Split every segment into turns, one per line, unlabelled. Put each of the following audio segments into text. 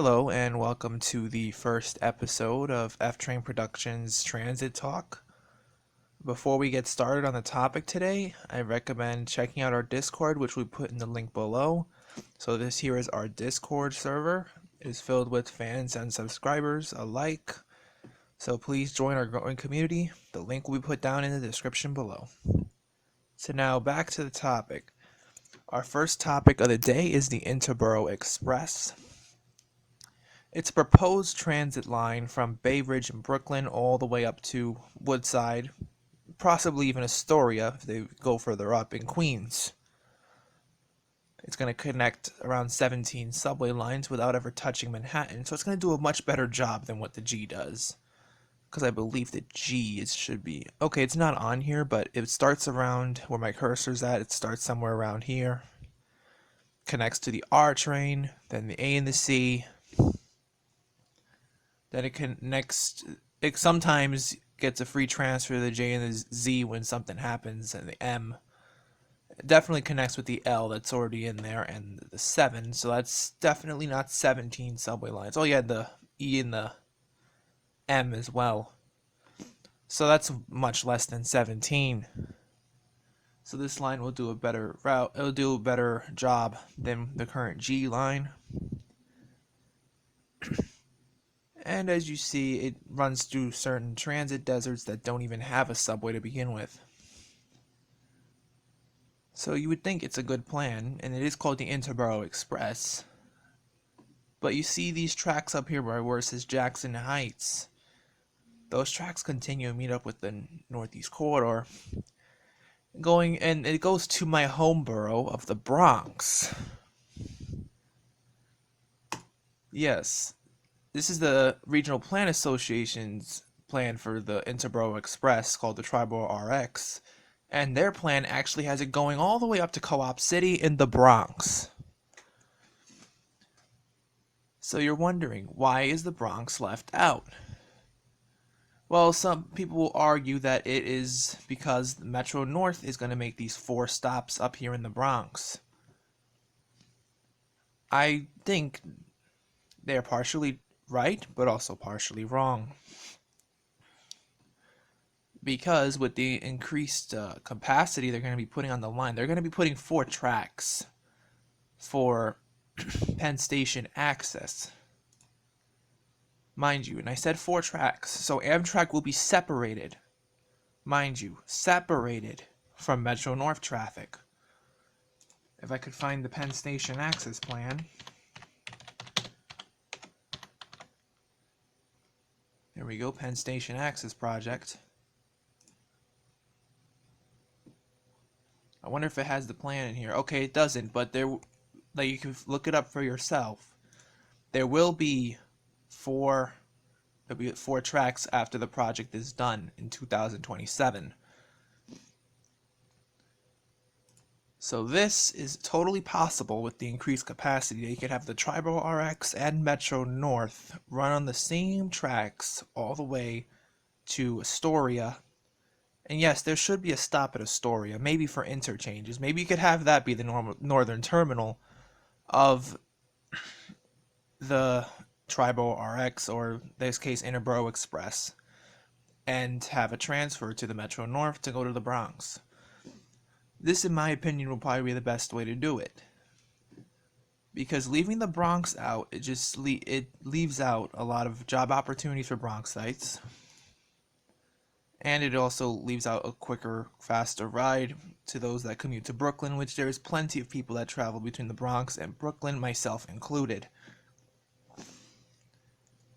Hello, and welcome to the first episode of F Train Productions Transit Talk. Before we get started on the topic today, I recommend checking out our Discord, which we put in the link below. So this here is our Discord server. It is filled with fans and subscribers alike. So please join our growing community. The link will be put down in the description below. So now back to the topic. Our first topic of the day is the Interborough Express. It's a proposed transit line from Bay Ridge in Brooklyn all the way up to Woodside, possibly even Astoria if they go further up in Queens. It's going to connect around 17 subway lines without ever touching Manhattan, so it's going to do a much better job than what the G does. Because I believe the G should be... Okay, it's not on here, but it starts around where my cursor's at. It starts somewhere around here. Connects to the R train, then the A and the C. Then it sometimes gets a free transfer to the J and the Z when something happens, and the M. It definitely connects with the L that's already in there, and the 7, so that's definitely not 17 subway lines. Oh yeah, the E and the M as well. So that's much less than 17. So this line will do a better route, it'll do a better job than the current G line. And as you see, it runs through certain transit deserts that don't even have a subway to begin with. So you would think it's a good plan, and it is called the Interborough Express. But you see these tracks up here where it says Jackson Heights. Those tracks continue and meet up with the Northeast Corridor. And it goes to my home borough of the Bronx. Yes. This is the Regional Plan Association's plan for the Interborough Express called the Triborough RX, and their plan actually has it going all the way up to Co-op City in the Bronx. So you're wondering, why is the Bronx left out? Well, some people will argue that it is because the Metro North is going to make these 4 stops up here in the Bronx. I think they're partially right, but also partially wrong. Because with the increased capacity they're going to be putting on the line, they're going to be putting 4 tracks for Penn Station access. Mind you, and I said 4 tracks, so Amtrak will be separated. Mind you, separated from Metro North traffic. If I could find the Penn Station access plan... There we go, Penn Station Access Project. I wonder if it has the plan in here. Okay, it doesn't, but you can look it up for yourself. There will be 4 tracks after the project is done in 2027. So this is totally possible with the increased capacity. You could have the Triborough RX and Metro North run on the same tracks all the way to Astoria. And yes, there should be a stop at Astoria, maybe for interchanges. Maybe you could have that be the northern terminal of the Triborough RX, or in this case Interborough Express, and have a transfer to the Metro North to go to the Bronx. This, in my opinion, will probably be the best way to do it. Because leaving the Bronx out, it leaves out a lot of job opportunities for Bronxites. And it also leaves out a quicker, faster ride to those that commute to Brooklyn, which there is plenty of people that travel between the Bronx and Brooklyn, myself included.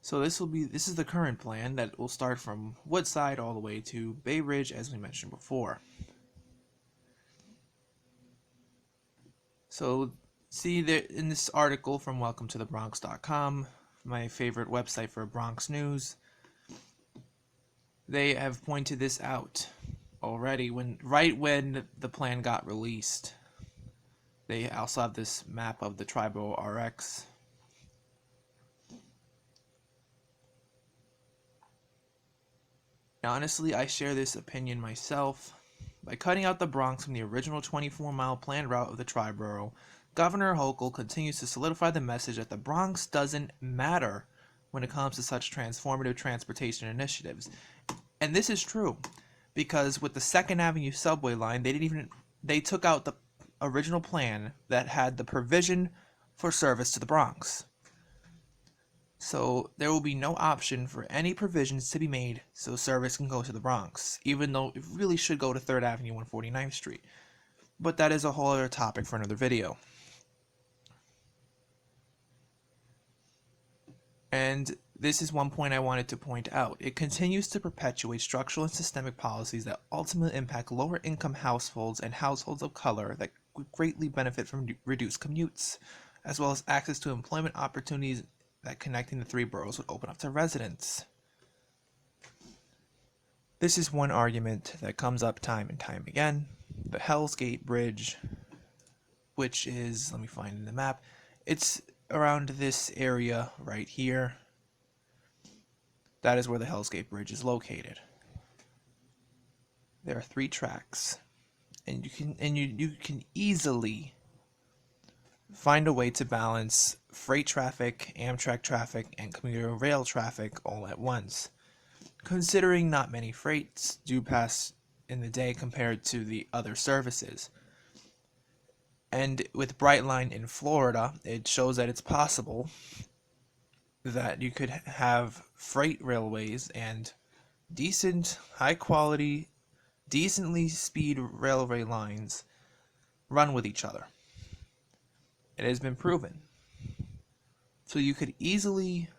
So this is the current plan that will start from Woodside all the way to Bay Ridge, as we mentioned before. So, see there in this article from welcometothe.bronx.com, my favorite website for Bronx news, they have pointed this out already right when the plan got released. They also have this map of the Triborough RX. Now, honestly, I share this opinion myself. By cutting out the Bronx from the original 24-mile planned route of the Triborough, Governor Hochul continues to solidify the message that the Bronx doesn't matter when it comes to such transformative transportation initiatives. And this is true because with the 2nd Avenue subway line, they took out the original plan that had the provision for service to the Bronx. So there will be no option for any provisions to be made so service can go to the Bronx, even though it really should go to 3rd Avenue, 149th Street. But that is a whole other topic for another video. And this is one point I wanted to point out. It continues to perpetuate structural and systemic policies that ultimately impact lower income households and households of color that would greatly benefit from reduced commutes, as well as access to employment opportunities that connecting the 3 boroughs would open up to residents. This is one argument that comes up time and time again. The Hell's Gate Bridge, which is, let me find the map, it's around this area right here. That is where the Hell's Gate Bridge is located. There are 3 tracks, and you can easily find a way to balance freight traffic, Amtrak traffic, and commuter rail traffic all at once, considering not many freights do pass in the day compared to the other services. And with Brightline in Florida, it shows that it's possible that you could have freight railways and decent, high quality, decently speed railway lines run with each other. It has been proven. So you could easily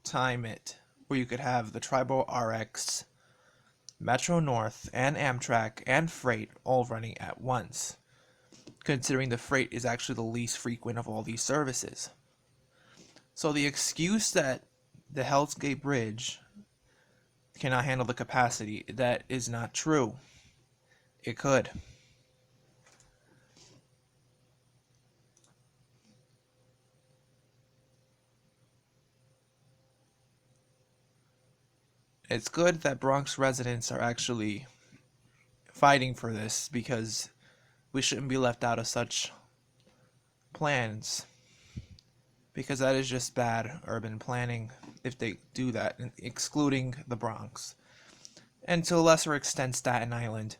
time it where you could have the Triborough RX, Metro North, and Amtrak, and freight all running at once, considering the freight is actually the least frequent of all these services. So the excuse that the Hell's Gate Bridge cannot handle the capacity, that is not true. It could. It's good that Bronx residents are actually fighting for this because we shouldn't be left out of such plans, because that is just bad urban planning if they do that, excluding the Bronx, and to a lesser extent Staten Island.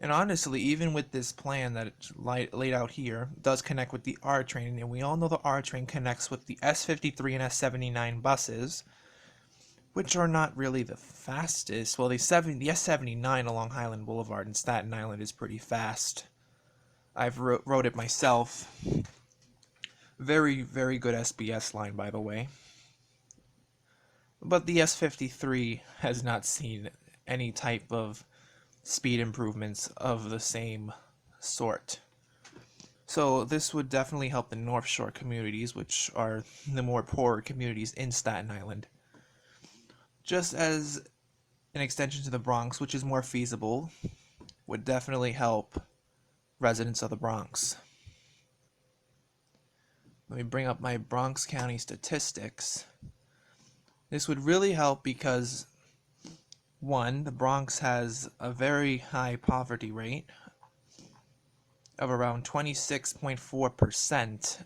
And honestly, even with this plan that it's laid out here, it does connect with the R train, and we all know the R train connects with the S53 and S79 buses, which are not really the fastest. Well, the S79 along Highland Boulevard in Staten Island is pretty fast. I've rode it myself. Very, very good SBS line, by the way. But the S53 has not seen any type of speed improvements of the same sort. So this would definitely help the North Shore communities, which are the more poorer communities in Staten Island. Just as an extension to the Bronx, which is more feasible, would definitely help residents of the Bronx. Let me bring up my Bronx County statistics. This would really help because, one, the Bronx has a very high poverty rate of around 26.4%,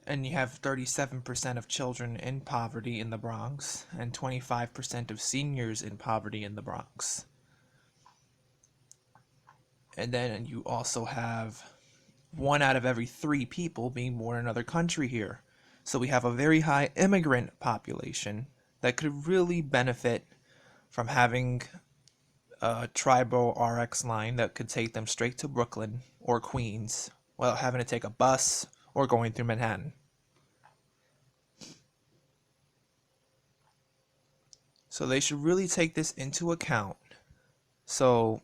and you have 37% of children in poverty in the Bronx and 25% of seniors in poverty in the Bronx. And then you also have 1 out of every 3 people being born in another country here. So we have a very high immigrant population that could really benefit from having a Triborough RX line that could take them straight to Brooklyn or Queens without having to take a bus or going through Manhattan. So they should really take this into account so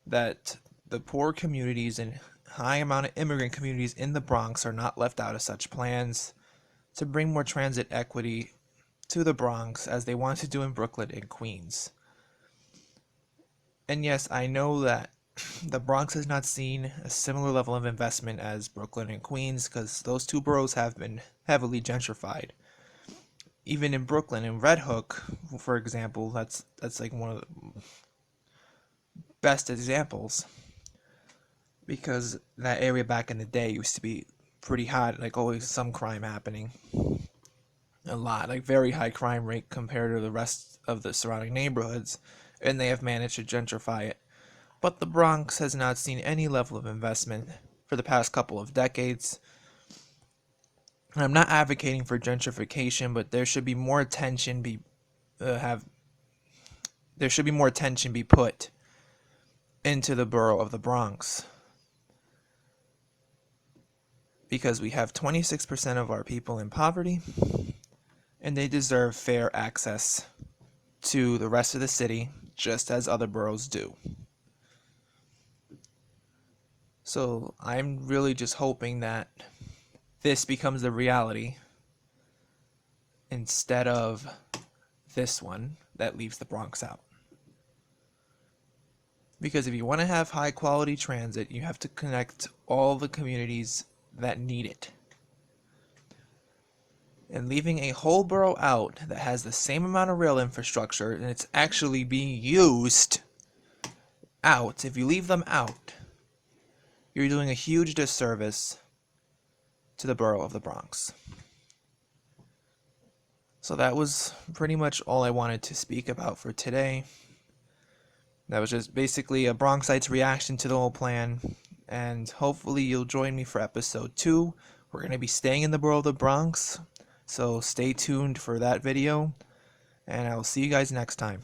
that the poor communities and high amount of immigrant communities in the Bronx are not left out of such plans to bring more transit equity to the Bronx as they want to do in Brooklyn and Queens. And yes, I know that the Bronx has not seen a similar level of investment as Brooklyn and Queens because those 2 boroughs have been heavily gentrified. even in Brooklyn, in Red Hook, for example, that's like one of the best examples, because that area back in the day used to be pretty hot, like always some crime happening. A lot, like very high crime rate compared to the rest of the surrounding neighborhoods, and they have managed to gentrify it. But the Bronx has not seen any level of investment for the past couple of decades. And I'm not advocating for gentrification, but there should be more attention have there should be more attention be put into the borough of the Bronx, because we have 26% of our people in poverty, and they deserve fair access to the rest of the city just as other boroughs do. So I'm really just hoping that this becomes the reality instead of this one that leaves the Bronx out. Because if you want to have high quality transit, you have to connect all the communities that need it. And leaving a whole borough out that has the same amount of rail infrastructure and it's actually being used out, if you leave them out, you're doing a huge disservice to the borough of the Bronx. So that was pretty much all I wanted to speak about for today. That was just basically a Bronxite's reaction to the whole plan, and hopefully you'll join me for episode 2. We're going to be staying in the borough of the Bronx, so stay tuned for that video, and I'll see you guys next time.